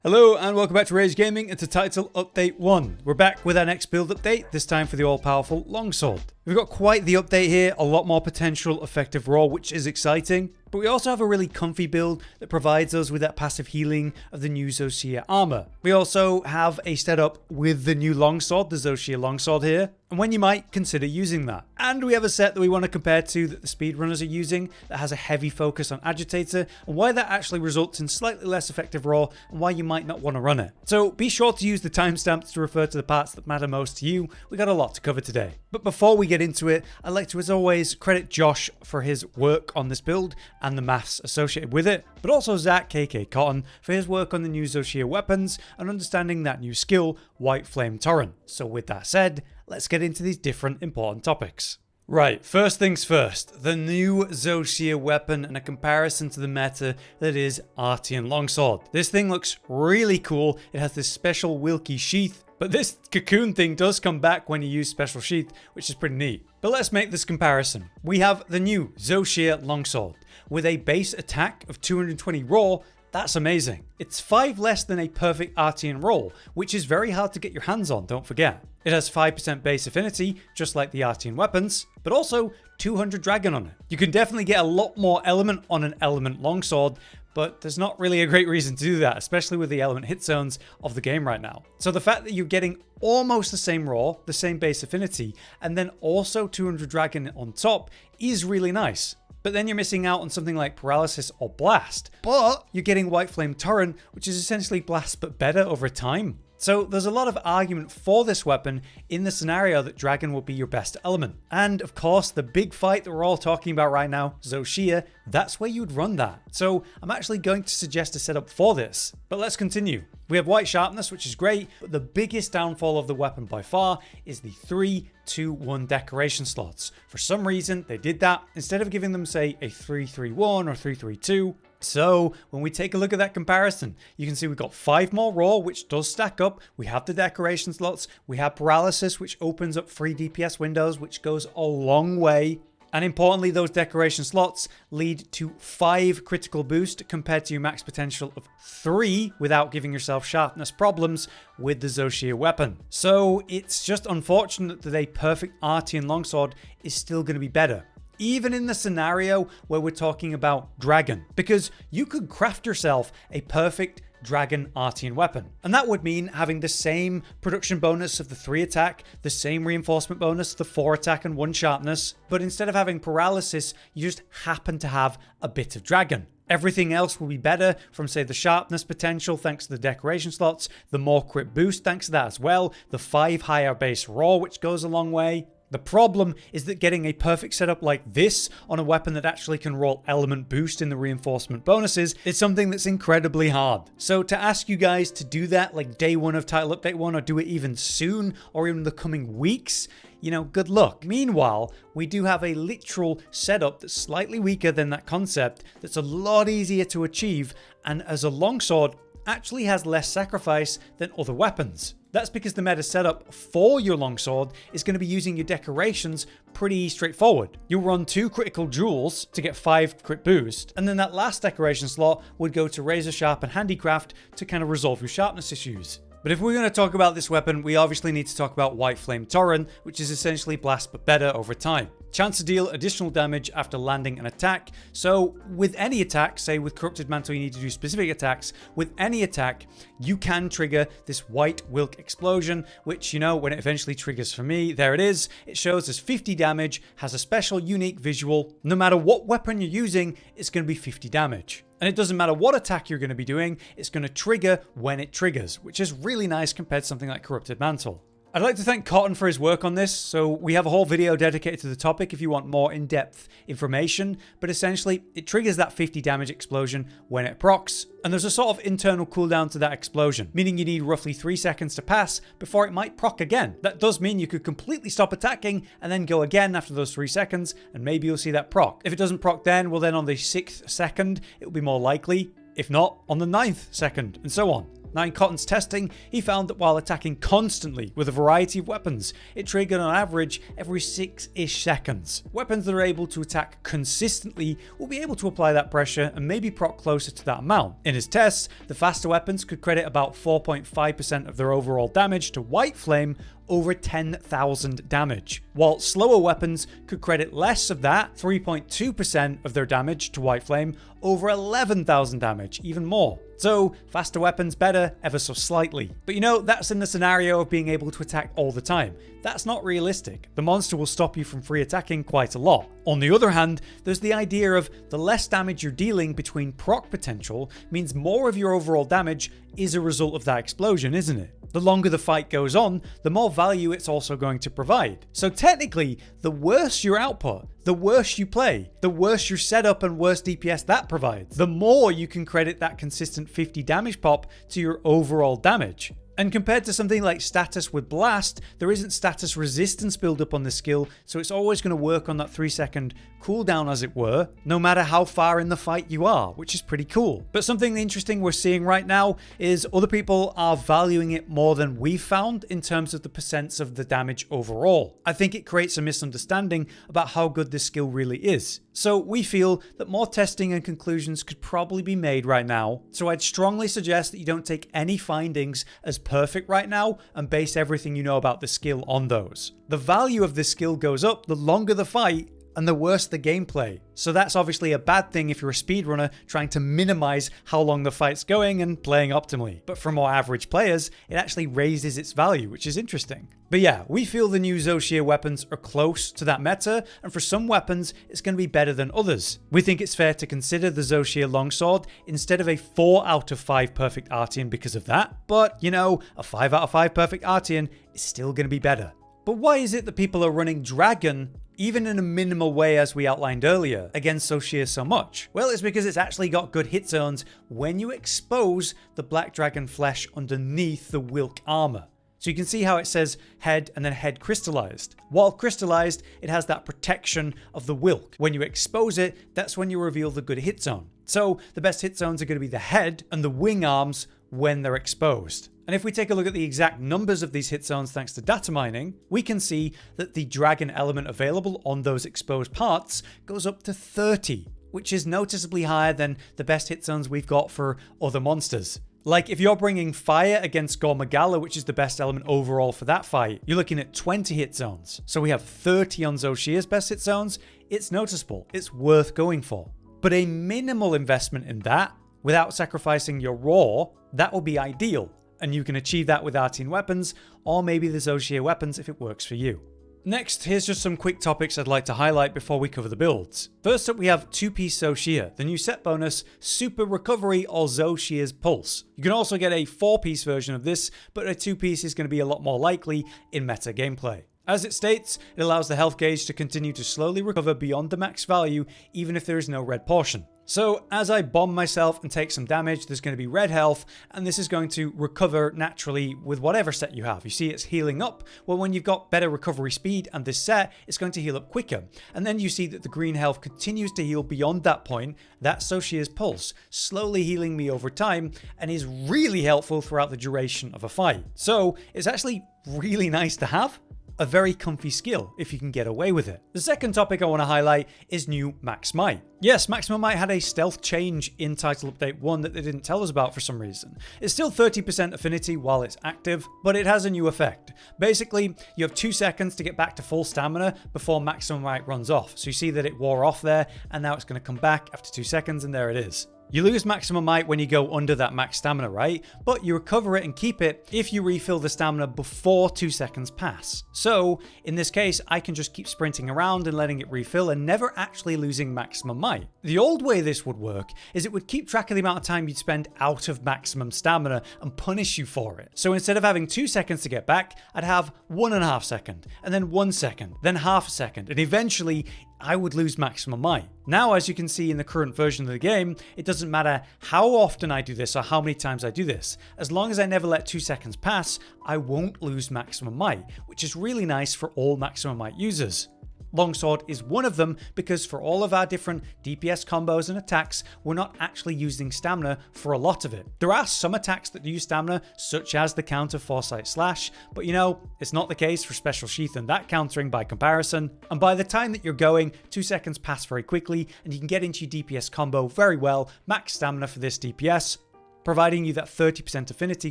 Hello and welcome back to Rage Gaming and to Title Update 1. We're back with our next build update, this time for the all-powerful longsword. We've got quite the update here, a lot more potential effective raw, which is exciting. But we also have a really comfy build that provides us with that passive healing of the new Zoh Shia armor. We also have a setup with the new longsword, the Zoh Shia longsword here, and when you might consider using that. And we have a set that we want to compare to that the speedrunners are using that has a heavy focus on Agitator, and why that actually results in slightly less effective raw, and why you might not want to run it. So be sure to use the timestamps to refer to the parts that matter most to you. We got a lot to cover today. But before we get into it, I'd like to, as always, credit Josh for his work on this build and the maths associated with it, but also Zach KK Cotton for his work on the new Zoh Shia weapons and understanding that new skill, Whiteflame Torrent. So with that said, let's get into these different important topics. Right, first things first, the new Zoh Shia weapon and a comparison to the meta that is Artian longsword. This thing looks really cool. It has this special wilky sheath, but this cocoon thing does come back when you use special sheath, which is pretty neat. But let's make this comparison. We have the new Zoh Shia longsword with a base attack of 220 raw. That's amazing. It's 5 less than a perfect Artian roll, which is very hard to get your hands on, don't forget. It has 5% base affinity, just like the Artian weapons, but also 200 dragon on it. You can definitely get a lot more element on an element longsword, but there's not really a great reason to do that, especially with the element hit zones of the game right now. So the fact that you're getting almost the same raw, the same base affinity, and then also 200 dragon on top is really nice. But then you're missing out on something like paralysis or blast. But you're getting Whiteflame Torrent, which is essentially blast but better over time. So there's a lot of argument for this weapon in the scenario that dragon will be your best element. And of course, the big fight that we're all talking about right now, Zoh Shia, that's where you'd run that. So I'm actually going to suggest a setup for this. But let's continue. We have white sharpness, which is great, but the biggest downfall of the weapon by far is the 3-2-1 decoration slots. For some reason, they did that instead of giving them, say, a 3-3-1 or 3-3-2. So when we take a look at that comparison, you can see we've got 5 more raw, which does stack up. We have the decoration slots. We have paralysis, which opens up 3 DPS windows, which goes a long way. And importantly, those decoration slots lead to 5 critical boost compared to your max potential of 3 without giving yourself sharpness problems with the Zoh Shia weapon. So it's just unfortunate that a perfect Artian longsword is still going to be better, even in the scenario where we're talking about dragon, because you could craft yourself a perfect dragon Artian weapon, and that would mean having the same production bonus of the 3 attack, the same reinforcement bonus, the 4 attack and 1 sharpness, but instead of having paralysis, you just happen to have a bit of dragon. Everything else will be better, from say the sharpness potential thanks to the decoration slots, the more crit boost thanks to that as well, the 5 higher base raw, which goes a long way. The problem is that getting a perfect setup like this on a weapon that actually can roll element boost in the reinforcement bonuses is something that's incredibly hard. So to ask you guys to do that like day 1 of Title Update 1, or do it even soon or even the coming weeks, you know, good luck. Meanwhile, we do have a literal setup that's slightly weaker than that concept, that's a lot easier to achieve, and as a longsword actually has less sacrifice than other weapons. That's because the meta setup for your longsword is going to be using your decorations pretty straightforward. You'll run 2 critical jewels to get 5 crit boost, and then that last decoration slot would go to razor sharp and handicraft to kind of resolve your sharpness issues. But if we're going to talk about this weapon, we obviously need to talk about Whiteflame Torrent, which is essentially blast but better over time. Chance to deal additional damage after landing an attack. So with any attack, say with Corrupted Mantle you need to do specific attacks, with any attack you can trigger this white wilk explosion, which, you know, when it eventually triggers for me, there it is. It shows as 50 damage, has a special unique visual. No matter what weapon you're using, it's going to be 50 damage. And it doesn't matter what attack you're going to be doing, it's going to trigger when it triggers, which is really nice compared to something like Corrupted Mantle. I'd like to thank Cotton for his work on this, so we have a whole video dedicated to the topic if you want more in-depth information, but essentially it triggers that 50 damage explosion when it procs, and there's a sort of internal cooldown to that explosion, meaning you need roughly 3 seconds to pass before it might proc again. That does mean you could completely stop attacking and then go again after those 3 seconds, and maybe you'll see that proc. If it doesn't proc then, well then on the 6th second it will be more likely, if not on the 9th second, and so on. Now in Cotton's testing, he found that while attacking constantly with a variety of weapons, it triggered on average every 6-ish seconds. Weapons that are able to attack consistently will be able to apply that pressure and maybe proc closer to that amount. In his tests, the faster weapons could credit about 4.5% of their overall damage to Whiteflame over 10,000 damage, while slower weapons could credit less of that, 3.2% of their damage to Whiteflame over 11,000 damage, even more. So faster weapons better ever so slightly. But you know, that's in the scenario of being able to attack all the time. That's not realistic. The monster will stop you from free attacking quite a lot. On the other hand, there's the idea of the less damage you're dealing between proc potential means more of your overall damage is a result of that explosion, isn't it? The longer the fight goes on, the more value it's also going to provide. So technically, the worse your output, the worse you play, the worse your setup and worse DPS that provides, the more you can credit that consistent 50 damage pop to your overall damage. And compared to something like status with blast, there isn't status resistance build up on this skill, so it's always going to work on that 3-second cooldown as it were, no matter how far in the fight you are, which is pretty cool. But something interesting we're seeing right now is other people are valuing it more than we've found in terms of the percents of the damage overall. I think it creates a misunderstanding about how good this skill really is. So we feel that more testing and conclusions could probably be made right now, so I'd strongly suggest that you don't take any findings as perfect right now and base everything you know about the skill on those. The value of this skill goes up the longer the fight and the worse the gameplay. So that's obviously a bad thing if you're a speedrunner trying to minimize how long the fight's going and playing optimally. But for more average players, it actually raises its value, which is interesting. But yeah, we feel the new Zoh Shia weapons are close to that meta, and for some weapons, it's going to be better than others. We think it's fair to consider the Zoh Shia longsword instead of a 4 out of 5 perfect Artian because of that, but you know, a 5 out of 5 perfect Artian is still going to be better. But why is it that people are running Dragon, even in a minimal way as we outlined earlier, against Zoh Shia so much? Well, it's because it's actually got good hit zones when you expose the Black Dragon flesh underneath the Wilk armor. So you can see how it says head and then head crystallized. While crystallized, it has that protection of the Wilk. When you expose it, that's when you reveal the good hit zone. So the best hit zones are going to be the head and the wing arms when they're exposed. And if we take a look at the exact numbers of these hit zones thanks to data mining, we can see that the dragon element available on those exposed parts goes up to 30, which is noticeably higher than the best hit zones we've got for other monsters. Like if you're bringing fire against gore magala, which is the best element overall for that fight, you're looking at 20 hit zones. So we have 30 on Zoh Shia's best hit zones. It's noticeable. It's worth going for. But a minimal investment in that, without sacrificing your raw, that will be ideal. And you can achieve that with Artian weapons, or maybe the Zoh Shia weapons if it works for you. Next, here's just some quick topics I'd like to highlight before we cover the builds. First up, we have 2-piece Zoh Shia, the new set bonus, Super Recovery or Zoh Shia's Pulse. You can also get a 4-piece version of this, but a 2-piece is going to be a lot more likely in meta gameplay. As it states, it allows the health gauge to continue to slowly recover beyond the max value, even if there is no red portion. So as I bomb myself and take some damage, there's going to be red health, and this is going to recover naturally with whatever set you have. You see it's healing up. Well, when you've got better recovery speed and this set, it's going to heal up quicker. And then you see that the green health continues to heal beyond that point. That's Zoh Shia's Pulse, slowly healing me over time, and is really helpful throughout the duration of a fight. So it's actually really nice to have. A very comfy skill if you can get away with it. The second topic I want to highlight is new Max Might. Yes, Maximum Might had a stealth change in Title Update 1 that they didn't tell us about for some reason. It's still 30% affinity while it's active, but it has a new effect. Basically, you have 2 seconds to get back to full stamina before Maximum Might runs off. So you see that it wore off there, and now it's going to come back after 2 seconds, and there it is. You lose maximum might when you go under that max stamina, right? But you recover it and keep it if you refill the stamina before 2 seconds pass. So, in this case, I can just keep sprinting around and letting it refill and never actually losing maximum might. The old way this would work is it would keep track of the amount of time you'd spend out of maximum stamina and punish you for it. So instead of having 2 seconds to get back, I'd have 1.5 seconds, and then 1 second, then half a second, and eventually I would lose maximum might. Now, as you can see in the current version of the game, it doesn't matter how often I do this or how many times I do this. As long as I never let 2 seconds pass, I won't lose maximum might, which is really nice for all maximum might users. Longsword is one of them because for all of our different DPS combos and attacks, we're not actually using stamina for a lot of it. There are some attacks that use stamina, such as the counter Foresight Slash, but you know, it's not the case for Special Sheath and that countering by comparison. And by the time that you're going, 2 seconds pass very quickly and you can get into your DPS combo very well, max stamina for this DPS, providing you that 30% affinity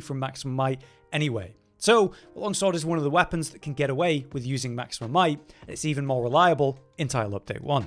from maximum might anyway. So, Longsword is one of the weapons that can get away with using maximum might, and it's even more reliable in Title Update 1.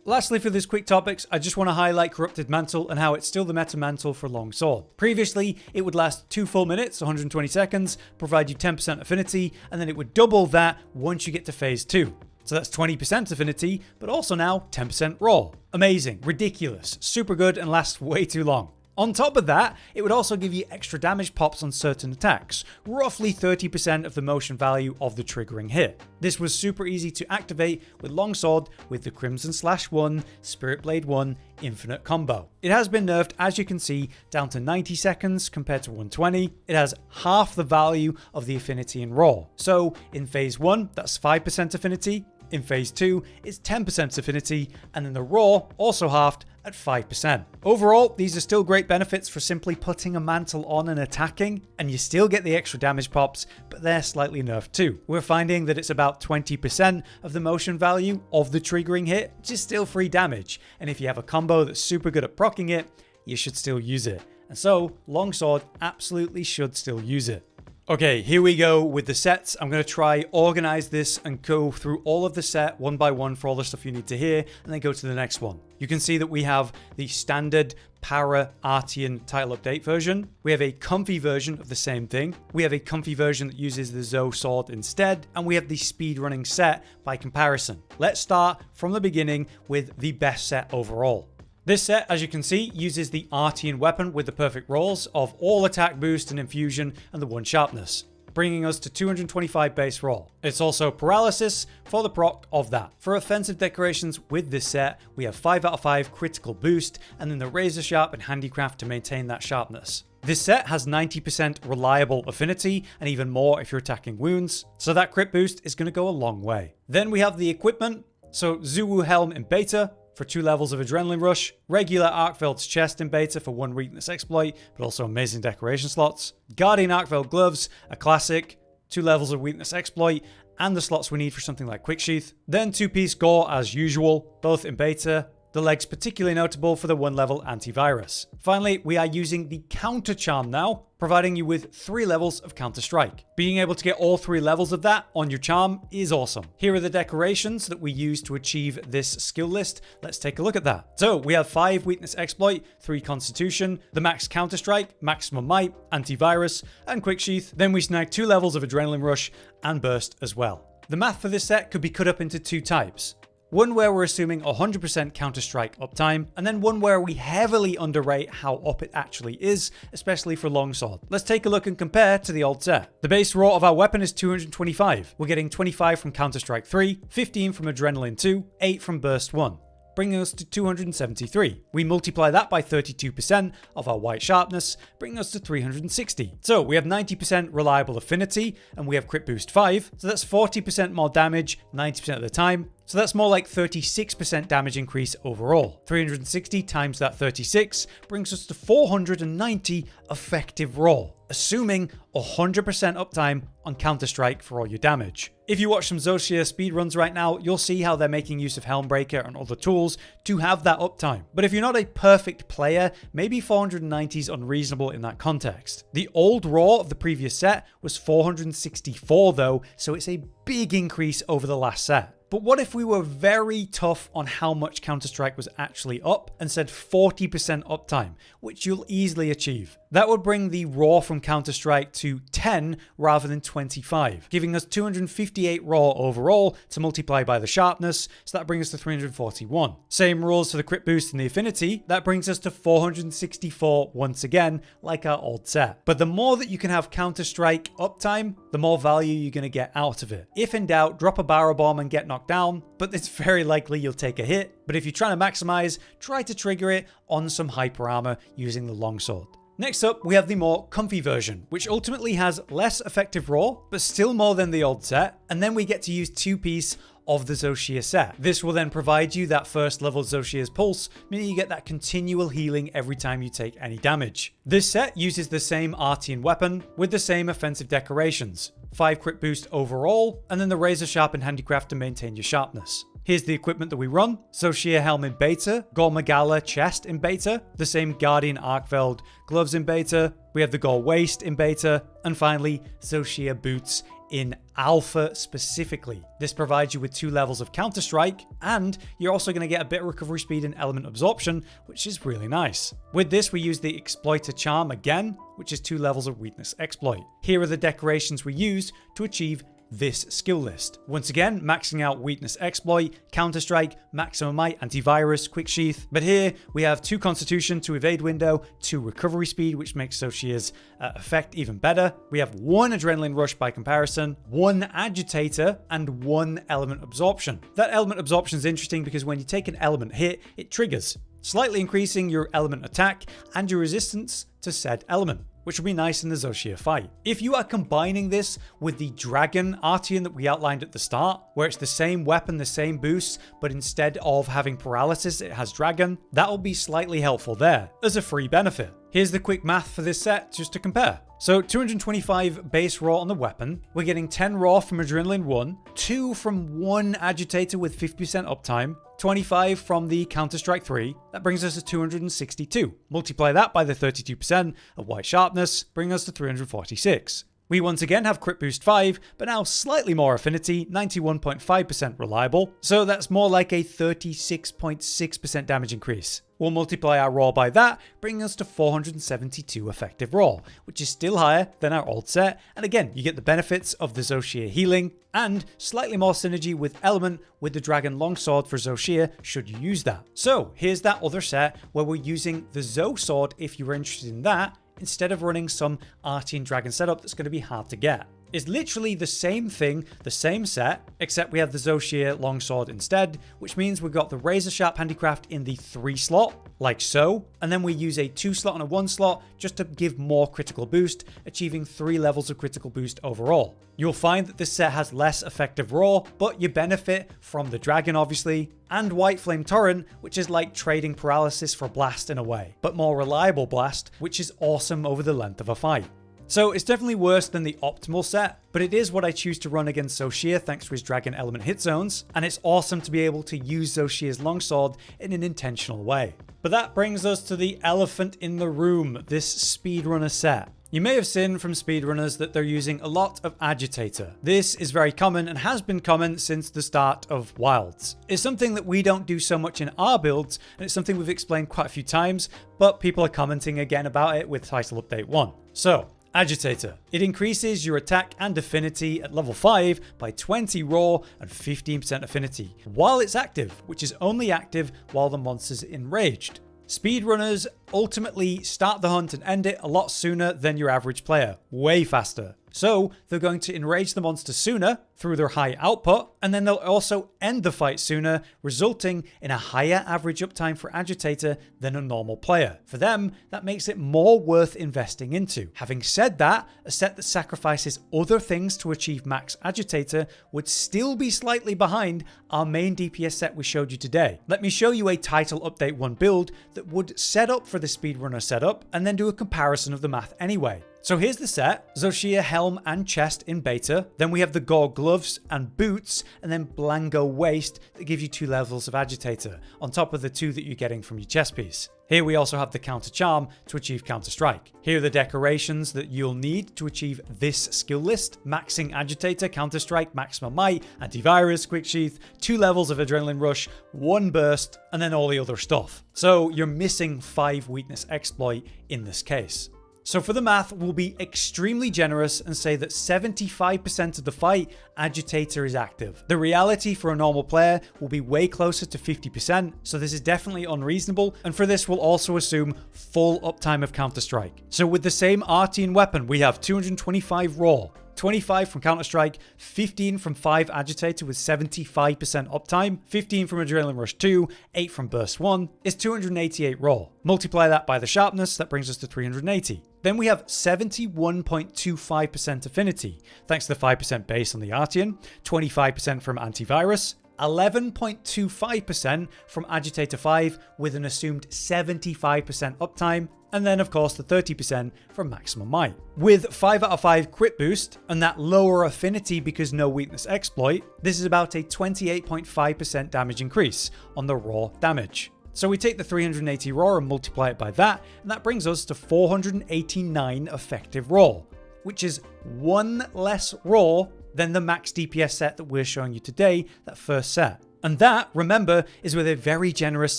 Lastly, for these quick topics, I just want to highlight Corrupted Mantle and how it's still the meta mantle for Longsword. Previously, it would last 2 full minutes, 120 seconds, provide you 10% affinity, and then it would double that once you get to phase 2. So that's 20% affinity, but also now 10% raw. Amazing, ridiculous, super good, and lasts way too long. On top of that, it would also give you extra damage pops on certain attacks, roughly 30% of the motion value of the triggering hit. This was super easy to activate with Longsword with the Crimson Slash 1, Spirit Blade 1 infinite combo. It has been nerfed, as you can see, down to 90 seconds compared to 120. It has half the value of the affinity in raw. So in phase 1, that's 5% affinity. In phase 2, it's 10% affinity, and then the raw also halved at 5%. Overall, these are still great benefits for simply putting a mantle on and attacking, and you still get the extra damage pops, but they're slightly nerfed too. We're finding that it's about 20% of the motion value of the triggering hit, which is still free damage, and if you have a combo that's super good at proccing it, you should still use it. And so, Longsword absolutely should still use it. Okay, here we go with the sets. I'm going to try organize this and go through all of the set one by one for all the stuff you need to hear, and then go to the next one. You can see that we have the standard Para Artian title update version. We have a comfy version of the same thing. We have a comfy version that uses the Zoh sword instead, and we have the speedrunning set by comparison. Let's start from the beginning with the best set overall. This set, as you can see, uses the Artian weapon with the perfect rolls of all attack boost and infusion and the 1 sharpness, bringing us to 225 base roll. It's also paralysis for the proc of that. For offensive decorations with this set, we have 5 out of 5 critical boost and then the razor sharp and handicraft to maintain that sharpness. This set has 90% reliable affinity and even more if you're attacking wounds, so that crit boost is going to go a long way. Then we have the equipment, so Zuwu Helm in beta, for 2 levels of Adrenaline Rush, regular Arkveld's Chest in beta for 1 weakness exploit, but also amazing decoration slots, Guardian Arkveld Gloves, a classic, 2 levels of weakness exploit, and the slots we need for something like Quick Sheath. Then 2-piece Gore as usual, both in beta, the legs particularly notable for the 1 level antivirus. Finally, we are using the Counter Charm now, providing you with 3 levels of Counter Strike. Being able to get all 3 levels of that on your charm is awesome. Here are the decorations that we use to achieve this skill list. Let's take a look at that. So we have 5 weakness exploit, 3 constitution, the max Counter Strike, maximum might, antivirus, and Quick Sheath. Then we snag 2 levels of Adrenaline Rush and burst as well. The math for this set could be cut up into 2 types. One where we're assuming 100% Counter-Strike uptime, and then one where we heavily underrate how up it actually is, especially for Longsword. Let's take a look and compare to the old set. The base raw of our weapon is 225. We're getting 25 from Counter-Strike 3, 15 from Adrenaline 2, 8 from Burst 1. Bringing us to 273. We multiply that by 32% of our white sharpness, bringing us to 360. So we have 90% reliable affinity, and we have crit boost 5, so that's 40% more damage 90% of the time. So that's more like 36% damage increase overall. 360 times that 36 brings us to 490 effective roll, assuming 100% uptime on Counter-Strike for all your damage. If you watch some Zoh Shia speedruns right now, you'll see how they're making use of Helmbreaker and other tools to have that uptime. But if you're not a perfect player, maybe 490 is unreasonable in that context. The old raw of the previous set was 464 though, so it's a big increase over the last set. But what if we were very tough on how much Counter-Strike was actually up and said 40% uptime, which you'll easily achieve? That would bring the raw from Counter-Strike to 10 rather than 25, giving us 258 raw overall to multiply by the sharpness, so that brings us to 341. Same rules for the crit boost and the affinity, that brings us to 464 once again, like our old set. But the more that you can have Counter-Strike uptime, the more value you're going to get out of it. If in doubt, drop a barrel bomb and get knocked down, but it's very likely you'll take a hit. But if you're trying to maximize, try to trigger it on some hyper armor using the longsword. Next up, we have the more comfy version, which ultimately has less effective raw, but still more than the old set, and then we get to use 2-piece of the Zoh Shia set. This will then provide you that first level Zoh Shia's pulse, meaning you get that continual healing every time you take any damage. This set uses the same Artian weapon with the same offensive decorations, 5 crit boost overall, and then the razor sharpened handicraft to maintain your sharpness. Here's the equipment that we run: Zoh Shia helm in beta, gore magala chest in beta, the same guardian arkveld gloves in beta, we have the gore waist in beta, and finally Zoh Shia boots in alpha specifically. This provides you with 2 levels of counter strike, and you're also going to get a bit of recovery speed and element absorption, which is really nice. With this, we use the exploiter charm again, which is 2 levels of weakness exploit. Here are the decorations we use to achieve this skill list. Once again, maxing out weakness exploit, counter strike, maximum might, antivirus, quick sheath. But here we have 2 constitution, 2 evade window, 2 recovery speed, which makes Zoh Shia's effect even better. We have 1 adrenaline rush by comparison, 1 agitator, and 1 element absorption. That element absorption is interesting because when you take an element hit, it triggers, slightly increasing your element attack and your resistance to said element, which will be nice in the Zoh Shia fight. If you are combining this with the Dragon Artian that we outlined at the start, where it's the same weapon, the same boost, but instead of having paralysis, it has Dragon, that will be slightly helpful there as a free benefit. Here's the quick math for this set just to compare. So 225 base raw on the weapon, we're getting 10 raw from Adrenaline 1, 2 from 1 Agitator with 50% uptime, 25 from the Counter-Strike 3, that brings us to 262. Multiply that by the 32% of white sharpness, bring us to 346. We once again have crit boost 5, but now slightly more affinity, 91.5% reliable, so that's more like a 36.6% damage increase. We'll multiply our raw by that, bringing us to 472 effective raw, which is still higher than our old set, and again, you get the benefits of the Zoh Shia healing, and slightly more synergy with element with the Dragon Longsword for Zoh Shia should you use that. So here's that other set where we're using the Zoh Sword if you're interested in that, instead of running some Artian Dragon setup that's going to be hard to get. It's literally the same thing, the same set, except we have the Zoh Shia Longsword instead, which means we've got the razor sharp handicraft in the 3 slot, like so, and then we use a 2 slot and a 1 slot just to give more critical boost, achieving 3 levels of critical boost overall. You'll find that this set has less effective raw, but you benefit from the dragon obviously, and Whiteflame Torrent, which is like trading paralysis for blast in a way, but more reliable blast, which is awesome over the length of a fight. So it's definitely worse than the optimal set, but it is what I choose to run against Zoh Shia thanks to his dragon element hit zones, and it's awesome to be able to use Zoh Shia's longsword in an intentional way. But that brings us to the elephant in the room, this speedrunner set. You may have seen from speedrunners that they're using a lot of Agitator. This is very common and has been common since the start of Wilds. It's something that we don't do so much in our builds, and it's something we've explained quite a few times, but people are commenting again about it with Title Update 1. So, Agitator. It increases your attack and affinity at level 5 by 20 raw and 15% affinity, while it's active, which is only active while the monster's enraged. Speedrunners ultimately start the hunt and end it a lot sooner than your average player, way faster. So they're going to enrage the monster sooner through their high output, and then they'll also end the fight sooner, resulting in a higher average uptime for Agitator than a normal player. For them, that makes it more worth investing into. Having said that, a set that sacrifices other things to achieve max Agitator would still be slightly behind our main DPS set we showed you today. Let me show you a Title Update 1 build that would set up for the speedrunner setup, and then do a comparison of the math anyway. So here's the set: Zoh Shia helm and chest in beta, then we have the gore gloves and boots, and then Blango waist that gives you 2 levels of Agitator, on top of the 2 that you're getting from your chest piece. Here we also have the counter charm to achieve counter strike. Here are the decorations that you'll need to achieve this skill list: maxing Agitator, counter strike, maximum might, antivirus, quick sheath, 2 levels of adrenaline rush, 1 burst, and then all the other stuff. So you're missing 5 weakness exploit in this case. So for the math, we'll be extremely generous and say that 75% of the fight, Agitator is active. The reality for a normal player will be way closer to 50%, so this is definitely unreasonable, and for this we'll also assume full uptime of Counter-Strike. So with the same Artian weapon, we have 225 raw, 25 from Counter-Strike, 15 from 5 Agitator with 75% uptime, 15 from Adrenaline Rush 2, 8 from Burst 1, is 288 raw. Multiply that by the sharpness, that brings us to 380. Then we have 71.25% affinity, thanks to the 5% base on the Artian, 25% from antivirus, 11.25% from Agitator 5 with an assumed 75% uptime, and then of course the 30% from maximum might. With 5 out of 5 crit boost and that lower affinity because no weakness exploit, this is about a 28.5% damage increase on the raw damage. So we take the 380 raw and multiply it by that, and that brings us to 489 effective raw, which is 1 less raw than the max DPS set that we're showing you today, that first set. And that, remember, is with a very generous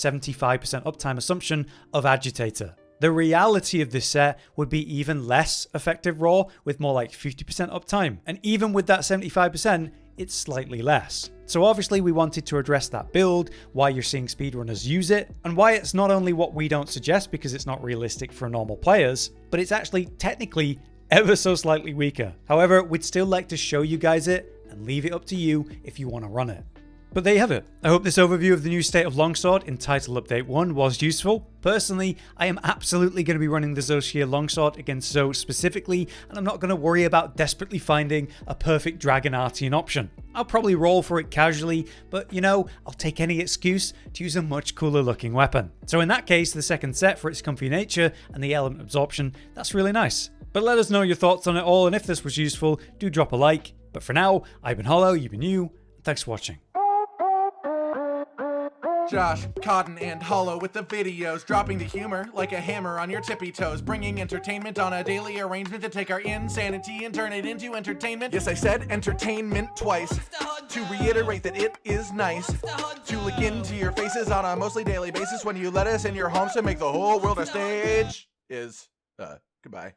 75% uptime assumption of Agitator. The reality of this set would be even less effective raw with more like 50% uptime. And even with that 75%, it's slightly less. So obviously we wanted to address that build, why you're seeing speedrunners use it, and why it's not only what we don't suggest because it's not realistic for normal players, but it's actually technically ever so slightly weaker. However, we'd still like to show you guys it and leave it up to you if you want to run it. But there you have it. I hope this overview of the new state of Longsword in Title Update 1 was useful. Personally, I am absolutely going to be running the Zoh Shia Longsword against Zoh specifically, and I'm not going to worry about desperately finding a perfect Dragon Artian option. I'll probably roll for it casually, but you know, I'll take any excuse to use a much cooler looking weapon. So in that case, the second set for its comfy nature and the element absorption, that's really nice. But let us know your thoughts on it all, and if this was useful, do drop a like. But for now, I've been Hollow, you've been you, and thanks for watching. Josh, Cotton, and Hollow with the videos, dropping the humor like a hammer on your tippy toes, bringing entertainment on a daily arrangement to take our insanity and turn it into entertainment. Yes, I said entertainment twice, to reiterate that it is nice to look into your faces on a mostly daily basis when you let us in your homes to make the whole world a stage. Goodbye.